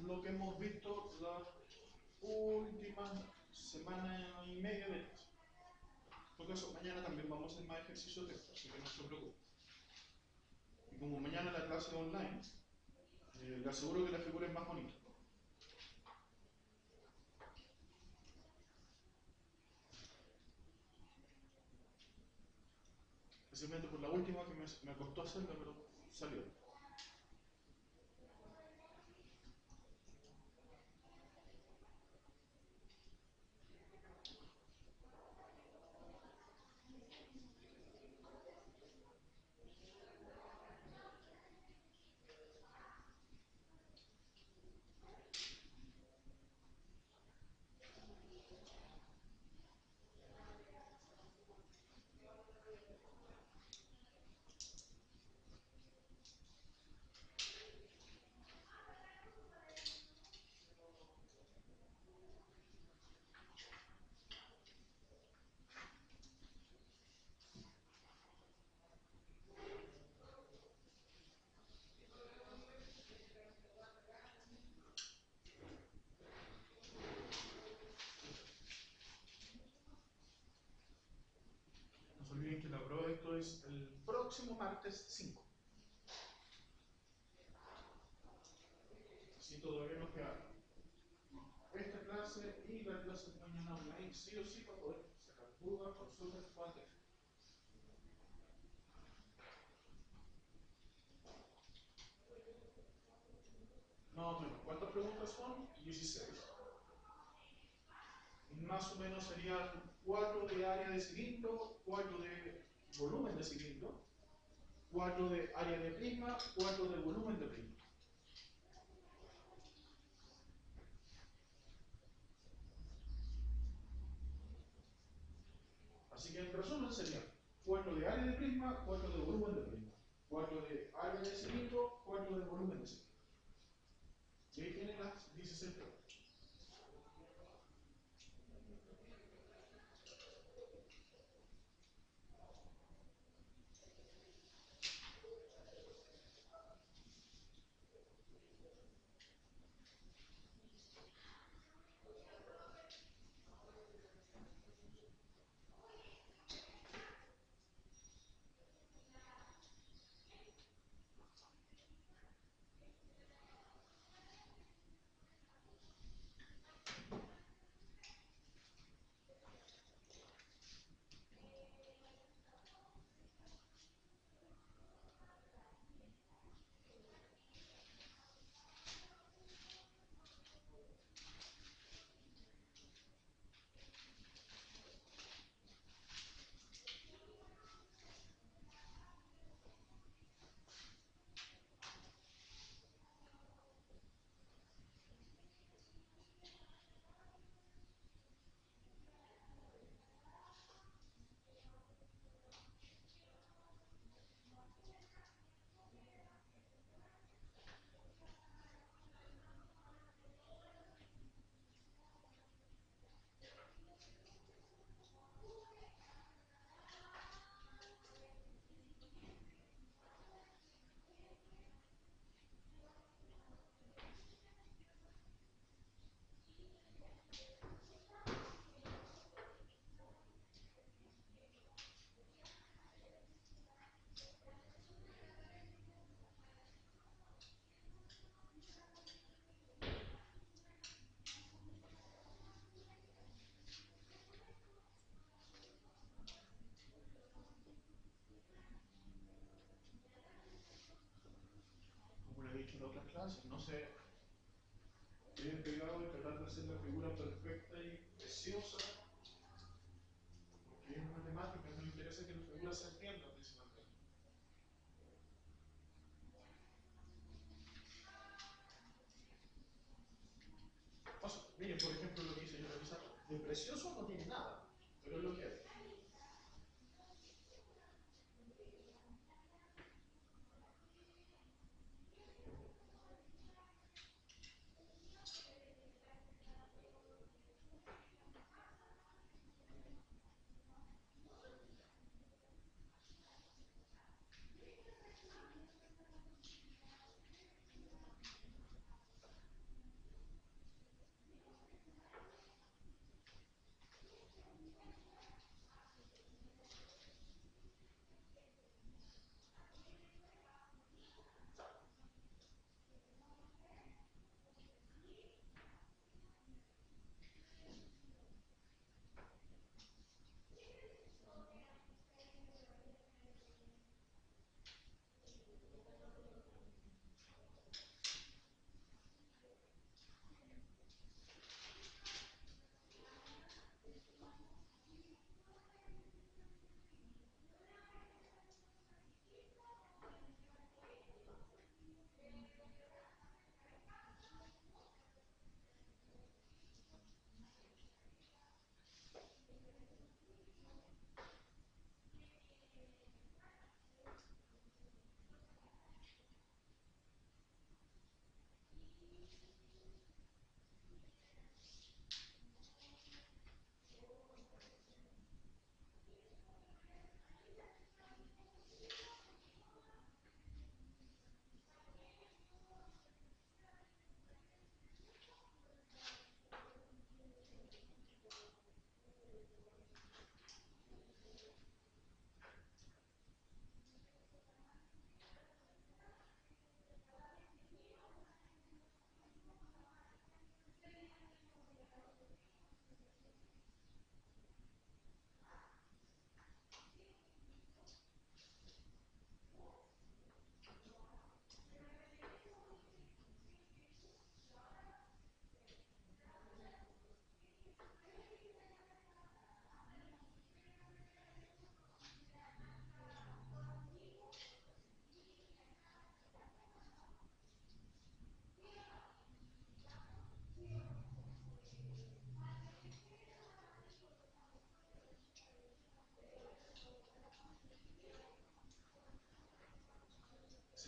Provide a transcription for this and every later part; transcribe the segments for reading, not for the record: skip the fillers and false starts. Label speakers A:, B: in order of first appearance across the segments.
A: lo que hemos visto las últimas semana y media de clase. En todo caso, mañana también vamos a hacer más ejercicios de texto, así que no se preocupen. Y como mañana la clase es online, le aseguro que la figura es más bonita. Especialmente por la última que me costó hacerla, pero salió. No se olviden que la prueba de esto es el próximo martes 5. Así todavía nos queda esta clase y la clase de mañana online, sí o sí, para poder sacar dudas, consultas, cuantas. Más o menos, ¿cuántas preguntas son? 16. Más o menos serían 4 de área de cilindro, 4 de volumen de cilindro, 4 de área de prisma, 4 de volumen de prisma. Así que en resumen serían 4 de área de prisma, 4 de volumen de prisma, 4 de área de cilindro, 4 de volumen de cilindro. Y ahí tienen las 16 preguntas. Como le he dicho en otras clases, no se queden pegados y tratar de hacer la figura perfecta y preciosa, porque es matemática, no le interesa que la figura se entienda principalmente. O sea, miren, por ejemplo, lo que hice yo revisar, de precioso no tiene nada, pero es lo que hay.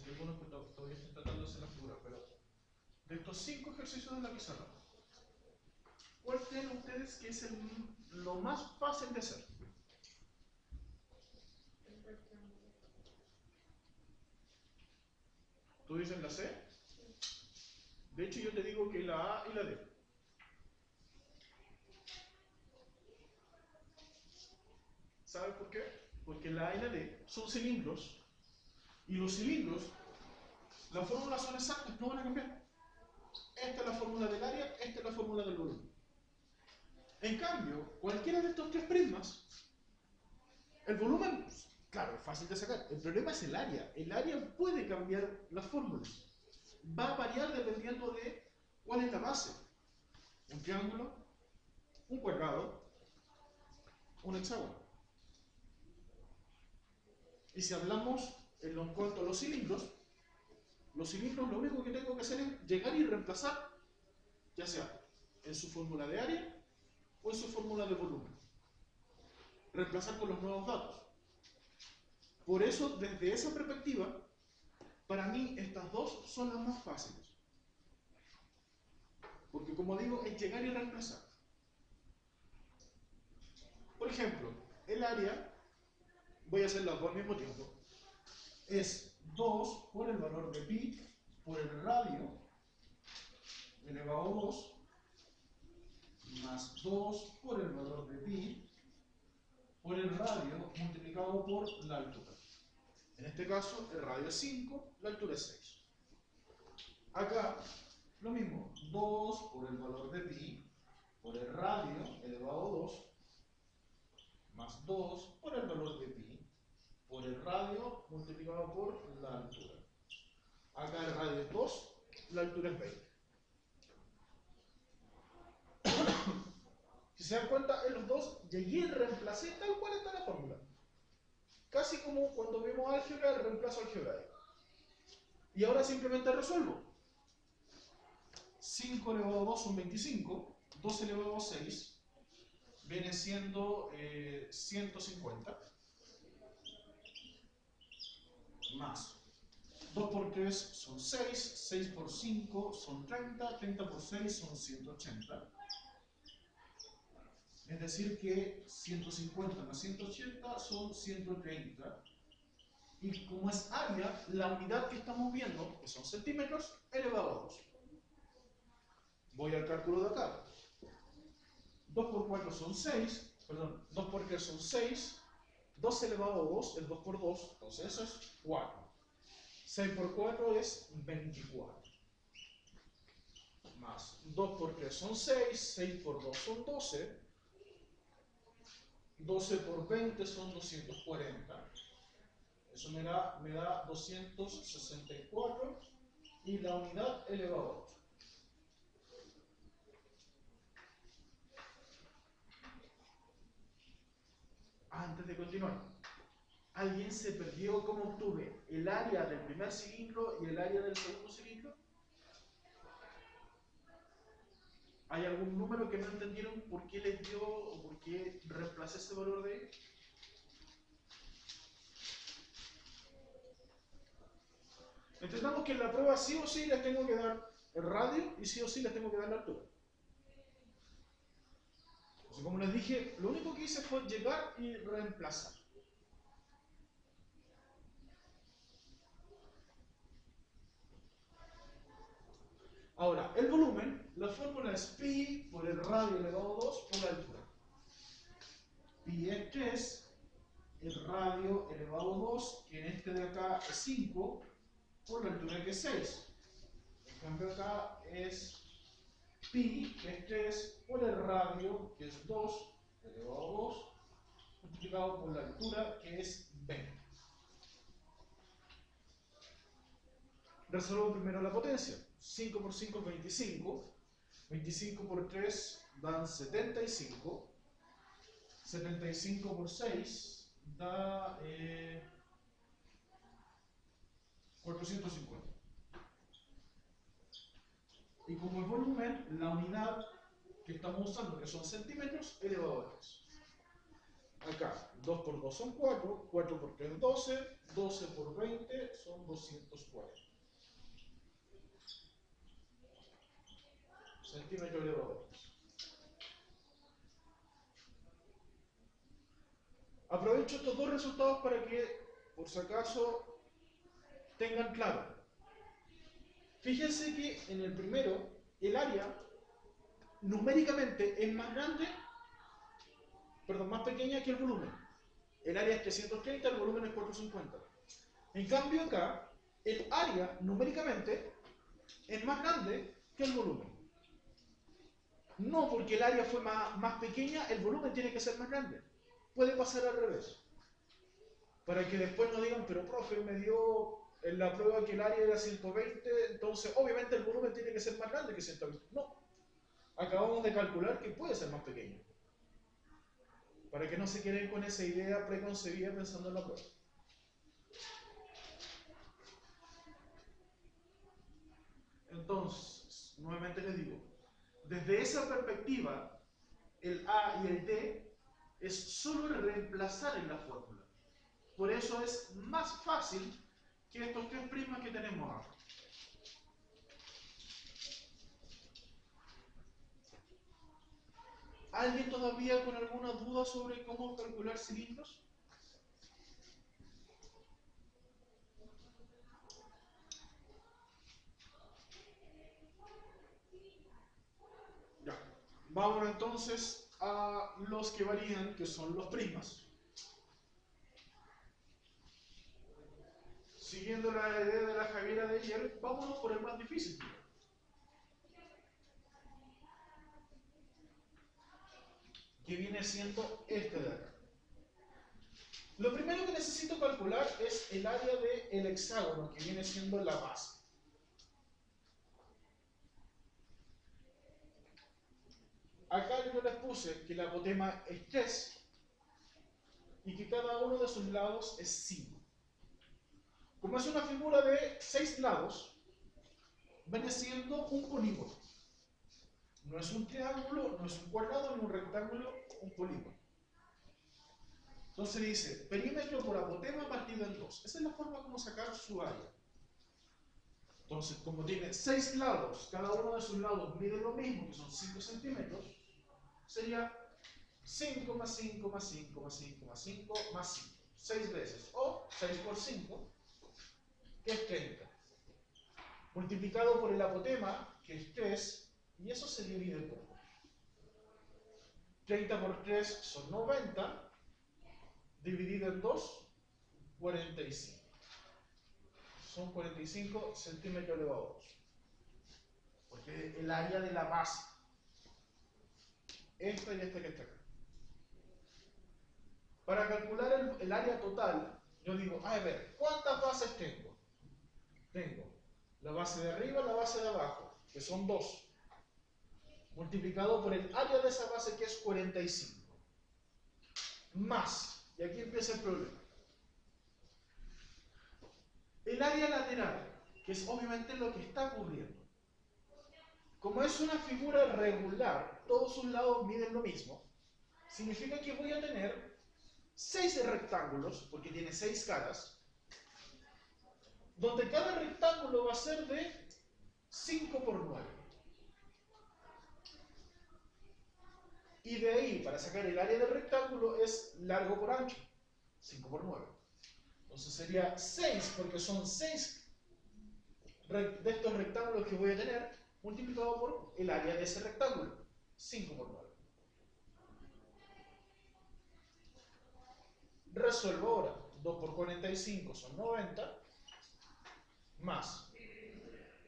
A: Hay algunos que todavía están tratando de hacer la figura, pero de estos 5 ejercicios de la pizarra, ¿cuál creen ustedes que es lo más fácil de hacer? ¿Tú dices la C? De hecho, yo te digo que la A y la D. ¿Sabes por qué? Porque la A y la D son cilindros, y los cilindros, las fórmulas son exactas, no van a cambiar. Esta es la fórmula del área, esta es la fórmula del volumen. En cambio, cualquiera de estos tres prismas, el volumen, claro, es fácil de sacar. El problema es el área. El área puede cambiar las fórmulas. Va a variar dependiendo de cuál es la base. Un triángulo, un cuadrado, un hexágono. Y si hablamos en cuanto a los cilindros lo único que tengo que hacer es llegar y reemplazar, ya sea en su fórmula de área o en su fórmula de volumen. Reemplazar con los nuevos datos. Por eso, desde esa perspectiva, para mí estas dos son las más fáciles. Porque, como digo, es llegar y reemplazar. Por ejemplo, el área, voy a hacer las dos al mismo tiempo, es 2 por el valor de pi por el radio elevado a 2 más 2 por el valor de pi por el radio multiplicado por la altura. En este caso, el radio es 5, la altura es 6. Acá, lo mismo, 2 por el valor de pi por el radio elevado a 2 más 2 por el valor de pi por el radio multiplicado por la altura. Acá el radio es 2, la altura es 20. Si se dan cuenta, en los dos llegué y reemplacé tal cual está la fórmula. Casi como cuando vemos álgebra, el reemplazo algebraico. Y ahora simplemente resuelvo. 5 elevado a 2 son 25, 2 elevado a 6 viene siendo 150, más 2 por 3 son 6, 6 por 5 son 30, 30 por 6 son 180. Es decir que 150 más 180 son 130. Y como es área, la unidad que estamos viendo, que son centímetros, elevado a 2. Voy al cálculo de acá. 2 por 4 son 6, perdón, 2 por 3 son 6, 2 elevado a 2 es 2 por 2, entonces eso es 4. 6 por 4 es 24. Más 2 por 3 son 6, 6 por 2 son 12, 12 por 20 son 240. Eso me da 264 y la unidad elevado a 8. Antes de continuar, ¿alguien se perdió cómo obtuve el área del primer cilindro y el área del segundo cilindro? ¿Hay algún número que no entendieron por qué les dio o por qué reemplacé ese valor de ahí? Entendamos que en la prueba sí o sí les tengo que dar el radio y sí o sí les tengo que dar la altura. Entonces, como les dije, lo único que hice fue llegar y reemplazar. Ahora, el volumen, la fórmula es pi por el radio elevado a 2 por la altura. Pi es 3, el radio elevado a 2, que en este de acá es 5, por la altura que es 6. En cambio acá es pi, que es 3, por el radio, que es 2, elevado a 2, multiplicado por la altura, que es 20. Resuelvo primero la potencia. 5 por 5 es 25. 25 por 3 dan 75. 75 por 6 da 450. Y como el volumen, la unidad que estamos usando, que son centímetros, elevado a 3. Acá, 2 por 2 son 4, 4 por 3 12, 12 por 20 son 204 centímetros elevados. Aprovecho estos dos resultados para que, por si acaso, tengan claro. Fíjense que en el primero, el área numéricamente es más grande, perdón, más pequeña que el volumen. El área es 330, el volumen es 450. En cambio acá, el área numéricamente es más grande que el volumen. No porque el área fue más pequeña, el volumen tiene que ser más grande. Puede pasar al revés. Para que después no digan, pero profe, me dio en la prueba que el área era 120, entonces obviamente el volumen tiene que ser más grande que 120. No. Acabamos de calcular que puede ser más pequeño. Para que no se queden con esa idea preconcebida pensando en la prueba. Entonces, nuevamente les digo, desde esa perspectiva, el A y el D es solo reemplazar en la fórmula. Por eso es más fácil que estos tres primas que tenemos acá. ¿Alguien todavía con alguna duda sobre cómo calcular cilindros? Ya. Vámonos entonces a los que varían, que son los primas. Siguiendo la idea de la Javiera de ayer, vámonos por el más difícil. Que viene siendo este de acá. Lo primero que necesito calcular es el área del hexágono, que viene siendo la base. Acá yo les puse que la apotema es 3 y que cada uno de sus lados es 5. Como es una figura de 6 lados, viene siendo un polígono. No es un triángulo, no es un cuadrado, ni un rectángulo, un polígono. Entonces dice, perímetro por apotema partido en 2. Esa es la forma como sacar su área. Entonces, como tiene 6 lados, cada uno de sus lados mide lo mismo, que son 5 centímetros, sería 5 más 5 más 5 más 5 más 5 más 5. 6 veces. O 6 por 5, que es 30. Multiplicado por el apotema, que es 3, y eso se divide por 30 por 3 son 90, dividido en 2, 45. Son 45 centímetros elevados 8. Porque el área de la base, esta y esta que está acá. Para calcular el área total, yo digo, a ver, ¿cuántas bases tengo? Tengo la base de arriba y la base de abajo, que son 2, multiplicado por el área de esa base, que es 45. Más, y aquí empieza el problema, el área lateral, que es obviamente lo que está cubriendo. Como es una figura regular, todos sus lados miden lo mismo, significa que voy a tener 6 rectángulos, porque tiene 6 caras, donde cada rectángulo va a ser de 5 por 9. Y de ahí, para sacar el área del rectángulo, es largo por ancho, 5 por 9. Entonces sería 6, porque son 6 de estos rectángulos que voy a tener, multiplicado por el área de ese rectángulo, 5 por 9. Resuelvo ahora, 2 por 45 son 90, más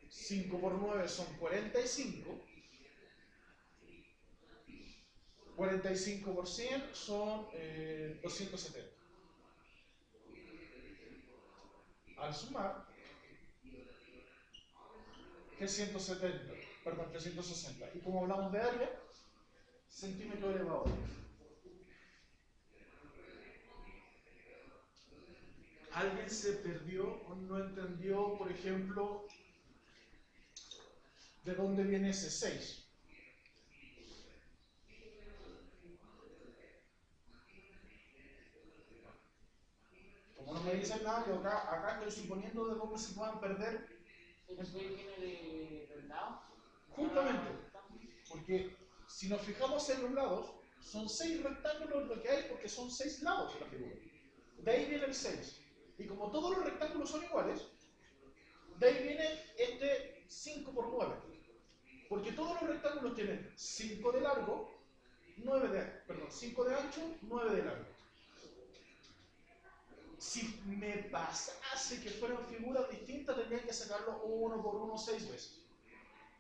A: 5 por 9 son 45, 45 por 100 son 270. Al sumar, que es 170, perdón, 360. Y como hablamos de área, centímetro elevado a 10. ¿Alguien se perdió o no entendió, por ejemplo, de dónde viene ese 6? Como no me dicen nada, yo acá estoy suponiendo de dónde se puedan perder.
B: ¿El 6 viene del lado?
A: Justamente, porque si nos fijamos en los lados, son 6 rectángulos lo que hay porque son 6 lados de la figura. De ahí viene el 6. Y como todos los rectángulos son iguales, de ahí viene este 5 por 9. Porque todos los rectángulos tienen 5 de largo, 5 de ancho, 9 de largo. Si me pasase que fueran figuras distintas, tendría que sacarlo uno por uno 6 veces.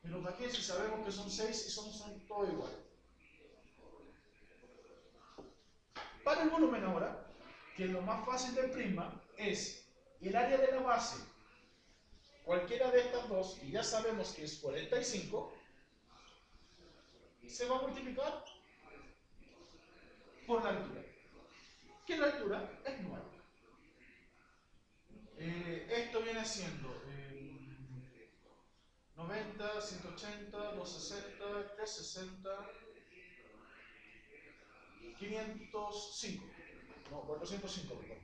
A: Pero ¿para qué? Si sabemos que son 6 y son todos iguales. Para el volumen ahora, que lo más fácil del prisma es el área de la base, cualquiera de estas dos, y ya sabemos que es 45, se va a multiplicar por la altura. Que la altura es 9. Esto viene siendo 90, 180, 260, 360, 505. No, 405, perdón.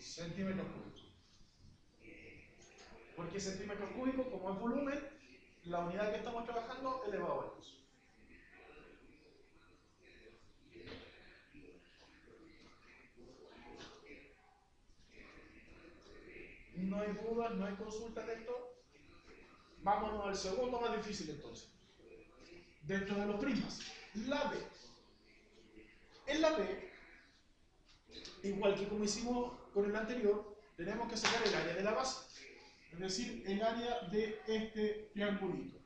A: Centímetros cúbicos. ¿Por qué centímetros cúbicos? Como es volumen, la unidad que estamos trabajando elevado a 2. No hay dudas, no hay consultas de esto. Vámonos al segundo más difícil entonces. Dentro de los prismas, la B. En la B, igual que como hicimos con el anterior, tenemos que sacar el área de la base. Es decir, el área de este triangulito.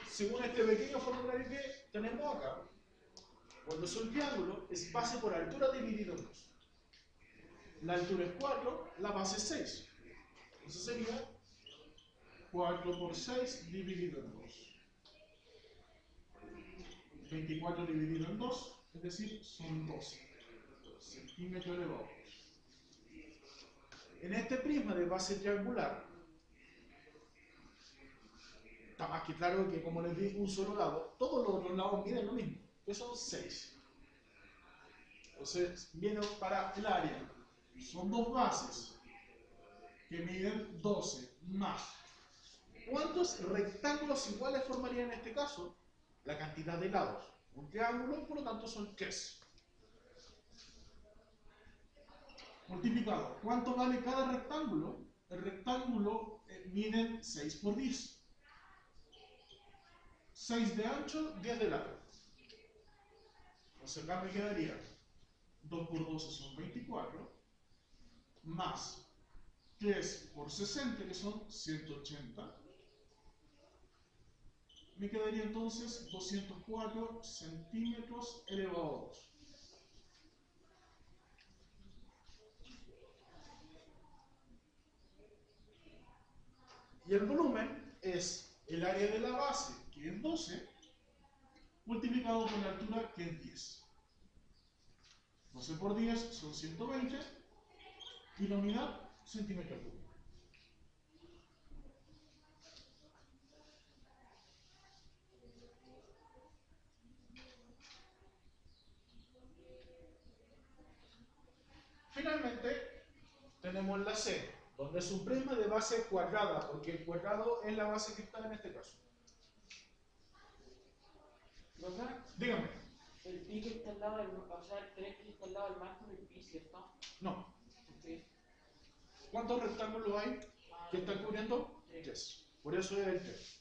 A: Según este pequeño formulario que tenemos acá, cuando es un triángulo, es base por altura dividido en 2. La altura es 4, la base es 6. Entonces sería 4 por 6 dividido en 2. 24 dividido en 2, es decir, son 12 centímetros elevados. En este prisma de base triangular, está más que claro que como les di un solo lado, todos los otros lados miden lo mismo, que son 6. Entonces, viene para el área. Son dos bases que miden 12 más. ¿Cuántos rectángulos iguales formarían en este caso? La cantidad de lados. Un triángulo, por lo tanto, son 3. Multiplicado. ¿Cuánto vale cada rectángulo? El rectángulo mide 6 por 10. 6 de ancho, 10 de largo. Entonces acá me quedaría 2 por 12 son 24, más 3 por 60, que son 180. Me quedaría entonces 204 centímetros elevado a 2. Y el volumen es el área de la base, que es 12, multiplicado por la altura, que es 10. 12 por 10 son 120, y la unidad, centímetro cúbico. Finalmente, tenemos la C, donde es un prisma de base cuadrada, porque el cuadrado es la base que está en este caso.
B: ¿Verdad?
A: Dígame.
B: El pi que está al lado del, o sea, el 3 que está al lado del marco del pi, ¿cierto?
A: No.
B: Sí.
A: ¿Cuántos rectángulos hay que están cubriendo? 3. Por eso es el 3.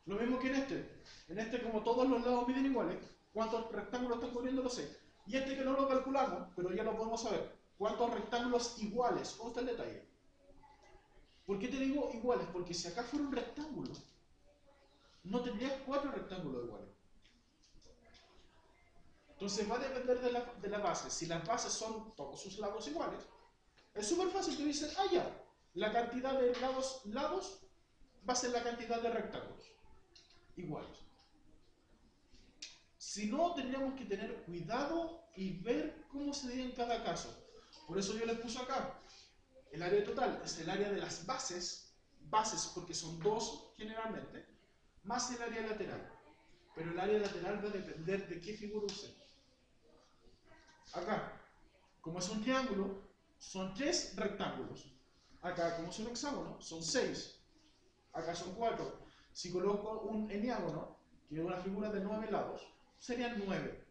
A: Lo mismo que en este. En este, como todos los lados miden iguales, ¿cuántos rectángulos están cubriendo? Los 6. Y este que no lo calculamos, pero ya lo podemos saber. ¿Cuántos rectángulos iguales? Consta el detalle. ¿Por qué te digo iguales? Porque si acá fuera un rectángulo, no tendrías 4 rectángulos iguales. Entonces va a depender de la base. Si las bases son todos sus lados iguales, es súper fácil. Tú dices, ya, la cantidad de lados va a ser la cantidad de rectángulos iguales. Si no, tendríamos que tener cuidado y ver cómo se diría en cada caso. Por eso yo les puse acá. El área total es el área de las bases porque son 2 generalmente, más el área lateral. Pero el área lateral va a depender de qué figura usemos. Acá, como es un triángulo, son 3 rectángulos. Acá, como es un hexágono, son 6. Acá son 4. Si coloco un heniágono, que es una figura de 9 lados, serían 9.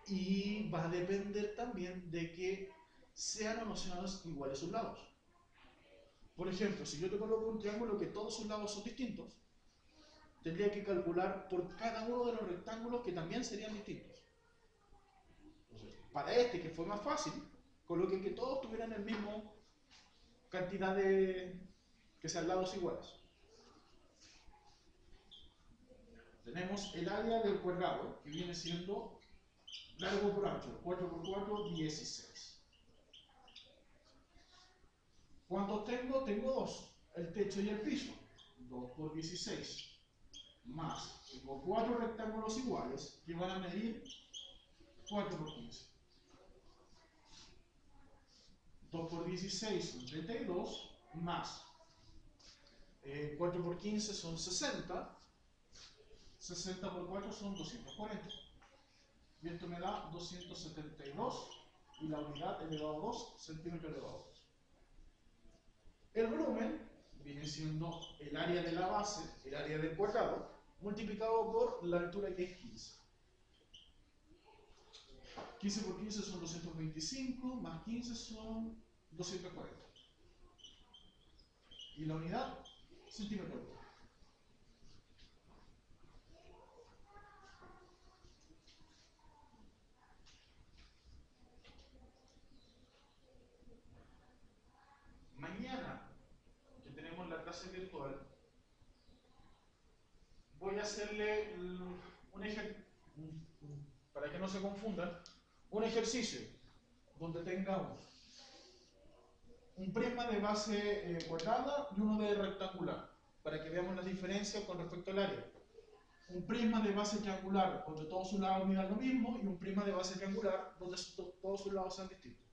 A: Y va a depender también de que sean o no sean iguales sus lados. Por ejemplo, si yo te coloco un triángulo que todos sus lados son distintos, tendría que calcular por cada uno de los rectángulos que también serían distintos. Entonces, para este, que fue más fácil, coloqué que todos tuvieran el mismo cantidad de que sean lados iguales. Tenemos el área del cuadrado, que viene siendo largo por ancho, 4 por 4, 16. ¿Cuántos tengo? Tengo 2, el techo y el piso. 2 por 16. Más, tengo 4 rectángulos iguales que van a medir 4 por 15. 2 por 16 son 32, más 4 por 15 son 60. 60 por 4 son 240. Y esto me da 272 y la unidad elevado a 2, centímetros elevado a 2. El volumen viene siendo el área de la base, el área del cuadrado, multiplicado por la altura, que es 15. 15 por 15 son 225, más 15 son 240. Y la unidad, centímetro cúbico. Mañana, que tenemos la clase virtual, voy a hacerle un ejercicio, para que no se confundan, un ejercicio donde tengamos un prisma de base cuadrada y uno de rectangular, para que veamos las diferencias con respecto al área. Un prisma de base triangular donde todos sus lados midan lo mismo, y un prisma de base triangular donde todos sus lados sean distintos.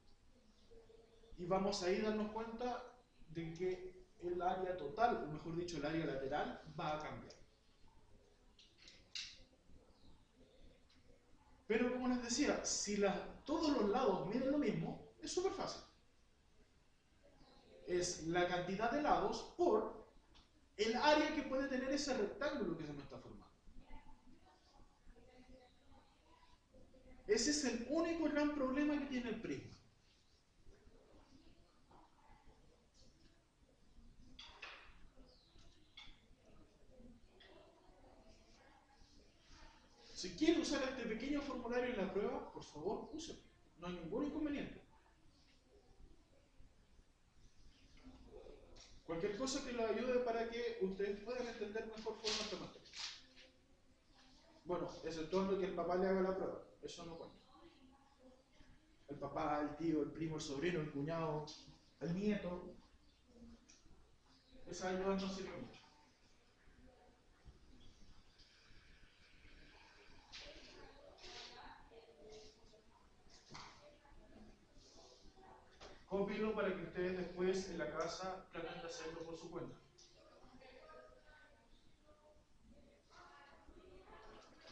A: Y vamos a ir a darnos cuenta de que el área total, o mejor dicho, el área lateral, va a cambiar. Pero como les decía, si todos los lados miden lo mismo, es súper fácil. Es la cantidad de lados por el área que puede tener ese rectángulo que se me está formando. Ese es el único gran problema que tiene el prisma. Si quiere usar este pequeño formulario en la prueba, por favor, úselo. No hay ningún inconveniente. Cualquier cosa que lo ayude para que ustedes puedan entender mejor forma esta materia. Bueno, exceptuando que el papá le haga la prueba. Eso no cuenta. El papá, el tío, el primo, el sobrino, el cuñado, el nieto. Esa ayuda no sirve mucho. Cópienlo para que ustedes después en la casa traten de hacerlo por su cuenta.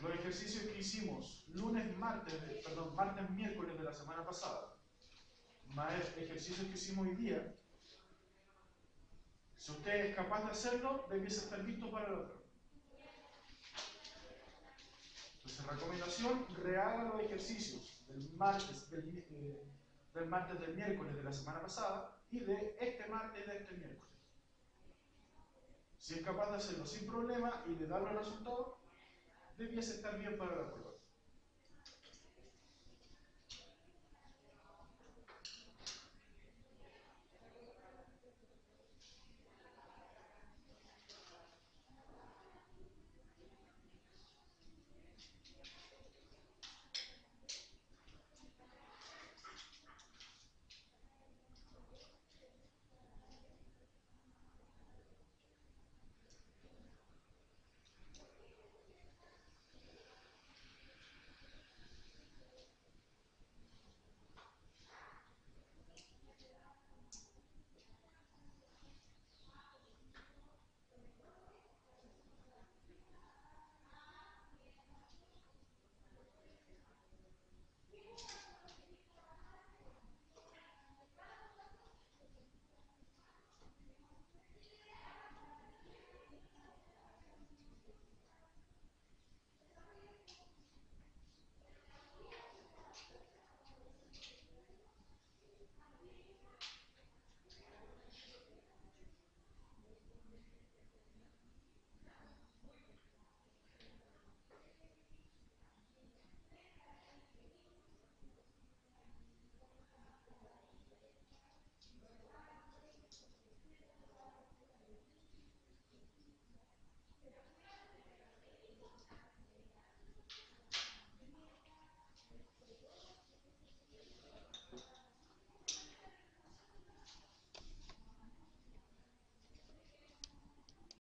A: Los ejercicios que hicimos martes, miércoles de la semana pasada, más ejercicios que hicimos hoy día, si usted es capaz de hacerlo, debiese estar listo para la prueba. Entonces, recomendación, rehaga los ejercicios del martes del miércoles de la semana pasada y de este martes de este miércoles. Si es capaz de hacerlo sin problema y de dar los resultados, debiese estar bien para la prueba.